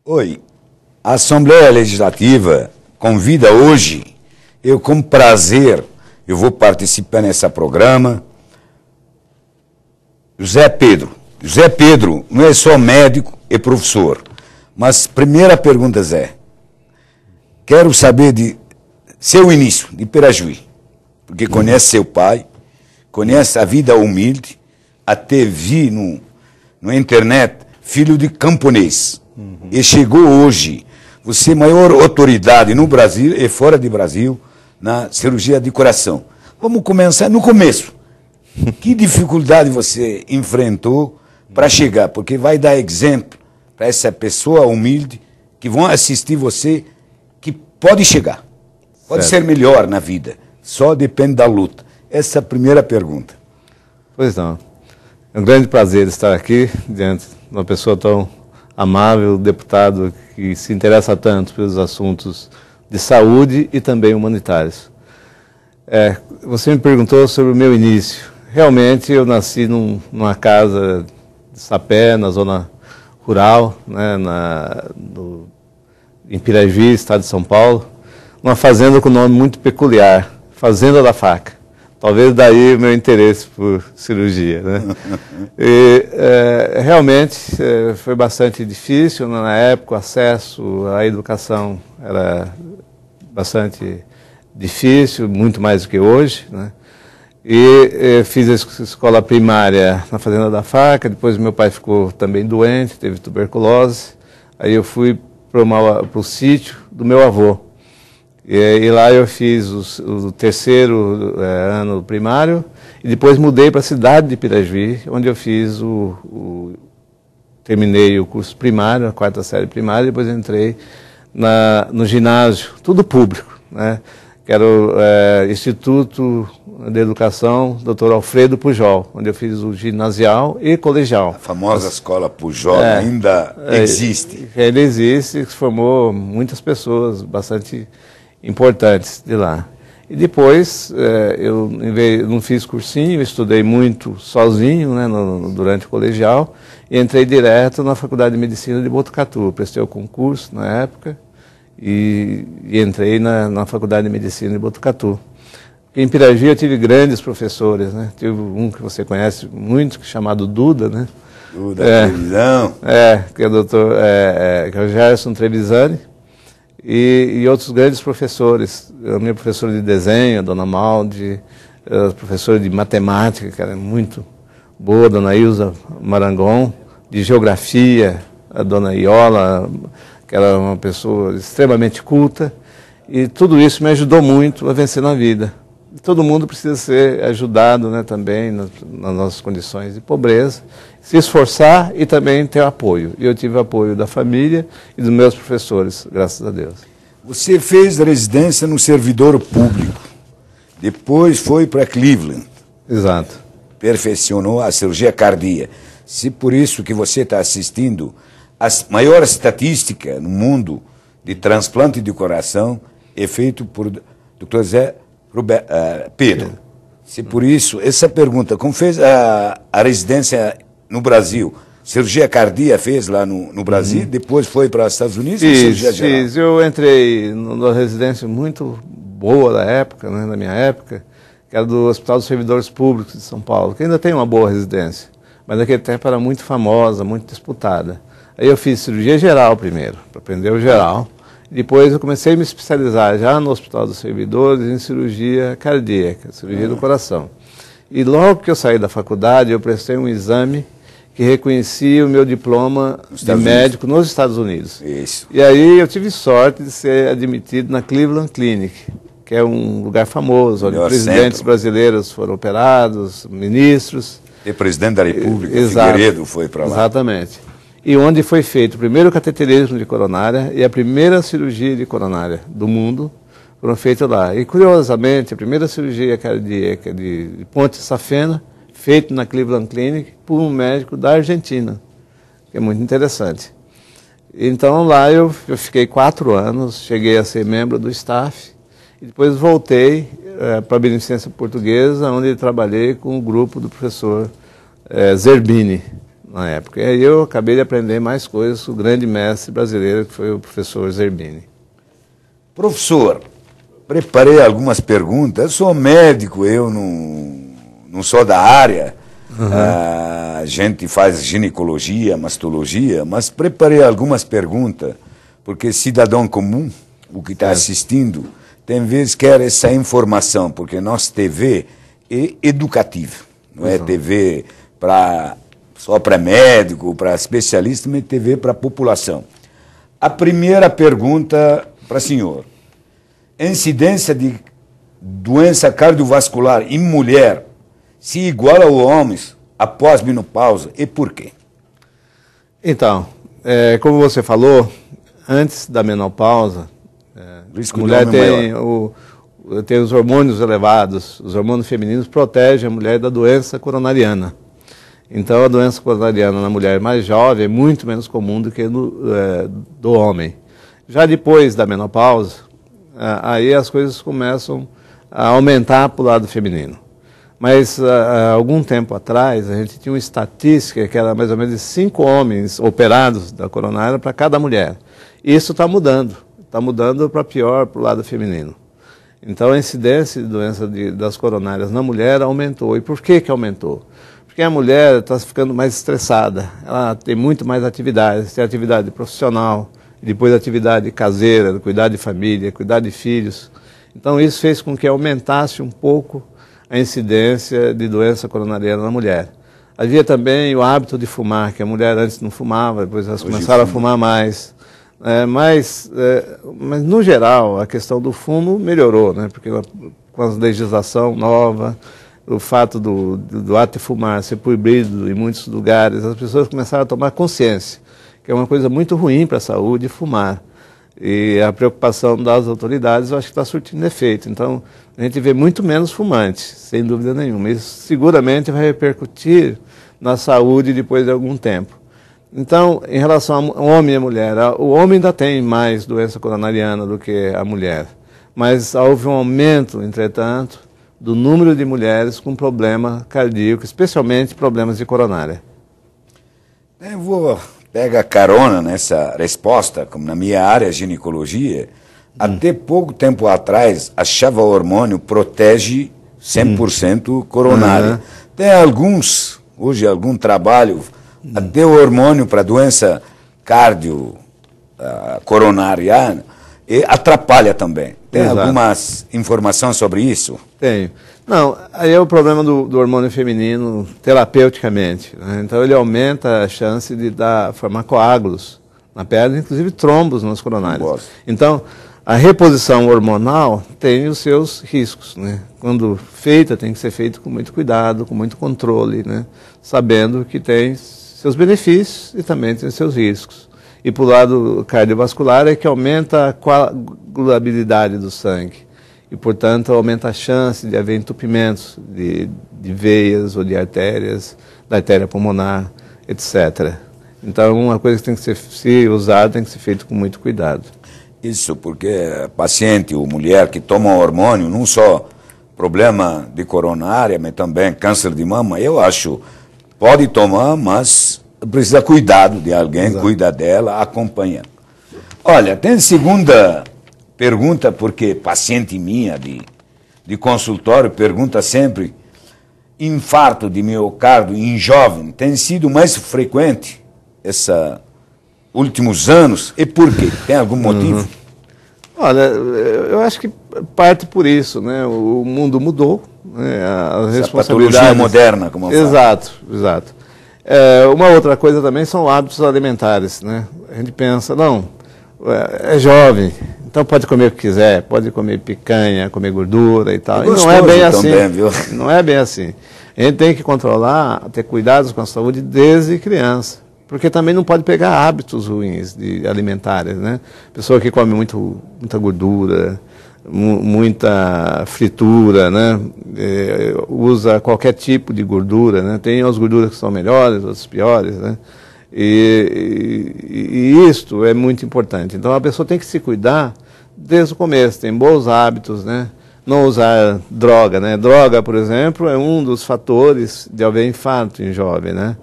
Oi, a Assembleia Legislativa convida hoje, eu com prazer, eu vou participar nesse programa, José Pedro. José Pedro não é só médico e professor, mas primeira pergunta, Zé, quero saber de seu início, de Pirajuí, porque conhece seu pai, conhece a vida humilde, até vi no internet, filho de camponês. E chegou hoje, você é a maior autoridade no Brasil e fora de Brasil, na cirurgia de coração. Vamos começar no começo. Que dificuldade você enfrentou para chegar? Porque vai dar exemplo para essa pessoa humilde que vão assistir você, que pode chegar, pode ser melhor na vida, só depende da luta. Essa é a primeira pergunta. Pois não. É um grande prazer estar aqui diante de uma pessoa tão amável, deputado que se interessa tanto pelos assuntos de saúde e também humanitários. Você me perguntou sobre o meu início. Realmente eu nasci numa casa de sapé, na zona rural, né, em Pirajuí, estado de São Paulo, uma fazenda com nome muito peculiar, Fazenda da Faca. Talvez daí o meu interesse por cirurgia, né? E, realmente foi bastante difícil. Na época o acesso à educação era bastante difícil, muito mais do que hoje, né? E fiz a escola primária na Fazenda da Faca, depois meu pai ficou também doente, teve tuberculose, aí eu fui para o sítio do meu avô. E lá eu fiz o terceiro ano primário e depois mudei para a cidade de Pirajuí, onde eu fiz terminei o curso primário, a quarta série primária, e depois entrei no ginásio, tudo público, né? Que era o Instituto de Educação Dr. Alfredo Pujol, onde eu fiz o ginasial e colegial. A famosa escola Pujol ainda existe. Ainda existe, formou muitas pessoas bastante importantes de lá. E depois eu não fiz cursinho, estudei muito sozinho, né, durante o colegial, e entrei direto na Faculdade de Medicina de Botucatu. Prestei o concurso na época e entrei na Faculdade de Medicina de Botucatu. Em Pirajuí eu tive grandes professores, né? Tive um que você conhece muito, chamado Duda, né? Duda Trevisan. Que é o doutor, que é o Gerson Trevisani. E outros grandes professores, a minha professora de desenho, a dona Maldi, a professora de matemática, que era muito boa, a dona Ilza Marangon, de geografia, a dona Iola, que era uma pessoa extremamente culta, e tudo isso me ajudou muito a vencer na vida. Todo mundo precisa ser ajudado, né, também nas nossas condições de pobreza, se esforçar e também ter apoio. E eu tive apoio da família e dos meus professores, graças a Deus. Você fez residência no servidor público, depois foi para Cleveland. Exato. Perfeccionou a cirurgia cardíaca. Se por isso que você está assistindo, a maior estatística no mundo de transplante de coração é feito por Dr. Zé Pedro. Se por isso, essa pergunta, como fez a residência no Brasil, cirurgia cardíaca fez lá no Brasil, depois foi para os Estados Unidos? Fiz. Eu entrei numa residência muito boa da época, né, da minha época, que era do Hospital dos Servidores Públicos de São Paulo, que ainda tem uma boa residência, mas naquele tempo era muito famosa, muito disputada. Aí eu fiz cirurgia geral primeiro, para aprender o geral. Depois eu comecei a me especializar já no Hospital dos Servidores em cirurgia cardíaca, cirurgia do coração. E logo que eu saí da faculdade, eu prestei um exame que reconhecia o meu diploma de médico nos Estados Unidos. Isso. E aí eu tive sorte de ser admitido na Cleveland Clinic, que é um lugar famoso, onde presidentes brasileiros foram operados, ministros. E presidente da República, Figueiredo, foi para lá. Exatamente. E onde foi feito o primeiro cateterismo de coronária e a primeira cirurgia de coronária do mundo foram feitas lá. E, curiosamente, a primeira cirurgia cardíaca de ponte safena, feita na Cleveland Clinic por um médico da Argentina, que é muito interessante. Então, lá eu fiquei 4 anos, cheguei a ser membro do staff, e depois voltei para a Beneficência Portuguesa, onde trabalhei com o grupo do professor Zerbini, na época. E aí eu acabei de aprender mais coisas com o grande mestre brasileiro, que foi o professor Zerbini. Professor, preparei algumas perguntas. Eu sou médico, eu não sou da área. A gente faz ginecologia, mastologia, mas preparei algumas perguntas, porque cidadão comum, o que está assistindo, tem vezes quer essa informação, porque nossa TV é educativa, não é TV só para médico, para especialista, mas TV para a população. A primeira pergunta para o senhor: incidência de doença cardiovascular em mulher se iguala aos homens após menopausa, e por quê? Então, como você falou, antes da menopausa, a mulher tem os hormônios elevados, os hormônios femininos protegem a mulher da doença coronariana. Então, a doença coronariana na mulher mais jovem é muito menos comum do que do homem. Já depois da menopausa, aí as coisas começam a aumentar para o lado feminino. Mas, há algum tempo atrás, a gente tinha uma estatística que era mais ou menos de 5 homens operados da coronária para cada mulher. Isso está mudando para pior para o lado feminino. Então, a incidência de doença das coronárias na mulher aumentou. E por que aumentou? Porque a mulher está ficando mais estressada, ela tem muito mais atividades, tem atividade profissional, depois atividade caseira, cuidar de família, cuidar de filhos. Então, isso fez com que aumentasse um pouco a incidência de doença coronariana na mulher. Havia também o hábito de fumar, que a mulher antes não fumava, depois elas começaram a fumar mais. Mas, no geral, a questão do fumo melhorou, né? Porque com a legislação nova, o fato do ato de fumar ser proibido em muitos lugares, as pessoas começaram a tomar consciência, que é uma coisa muito ruim para a saúde fumar. E a preocupação das autoridades, eu acho que está surtindo efeito. Então, a gente vê muito menos fumantes, sem dúvida nenhuma. Isso seguramente vai repercutir na saúde depois de algum tempo. Então, em relação ao homem e a mulher, o homem ainda tem mais doença coronariana do que a mulher. Mas houve um aumento, entretanto, do número de mulheres com problema cardíaco, especialmente problemas de coronária. Eu vou pegar carona nessa resposta, como na minha área, ginecologia. Até pouco tempo atrás, achava o hormônio protege 100% coronária. Tem hoje algum trabalho, até o hormônio para doença coronariana, e atrapalha também. Tem algumas informações sobre isso? Tenho. Não, aí é o problema do hormônio feminino terapeuticamente, né? Então ele aumenta a chance de formar coágulos na pele, inclusive trombos nas coronárias. Então, a reposição hormonal tem os seus riscos, né? Quando feita, tem que ser feito com muito cuidado, com muito controle, né? Sabendo que tem seus benefícios e também tem seus riscos. E para o lado cardiovascular é que aumenta a coagulabilidade do sangue. E, portanto, aumenta a chance de haver entupimentos de veias ou de artérias, da artéria pulmonar, etc. Então, uma coisa que tem que ser usada, tem que ser feita com muito cuidado. Isso porque paciente ou mulher que toma hormônio, não só problema de coronária, mas também câncer de mama, eu acho, pode tomar, mas precisa cuidado de alguém, cuida dela, acompanha. Olha, tem segunda pergunta, porque paciente minha de consultório pergunta sempre: infarto de miocárdio em jovem tem sido mais frequente esses últimos anos, e por quê? Tem algum motivo? Olha, eu acho que parte por isso, né? O mundo mudou, né? As responsabilidades... patologia moderna, como eu falo. Exato. Uma outra coisa também são hábitos alimentares, né? A gente pensa, não, é jovem, então pode comer o que quiser, pode comer picanha, comer gordura e tal. E não é bem assim. Também, viu? Não é bem assim. A gente tem que controlar, ter cuidados com a saúde desde criança. Porque também não pode pegar hábitos ruins alimentares, né? Pessoa que come muita gordura, muita fritura, né? Usa qualquer tipo de gordura, né? Tem as gorduras que são melhores, outras piores, né? E isto é muito importante. Então a pessoa tem que se cuidar desde o começo, tem bons hábitos, né? Não usar droga, né? Droga, por exemplo, é um dos fatores de haver infarto em jovem, né?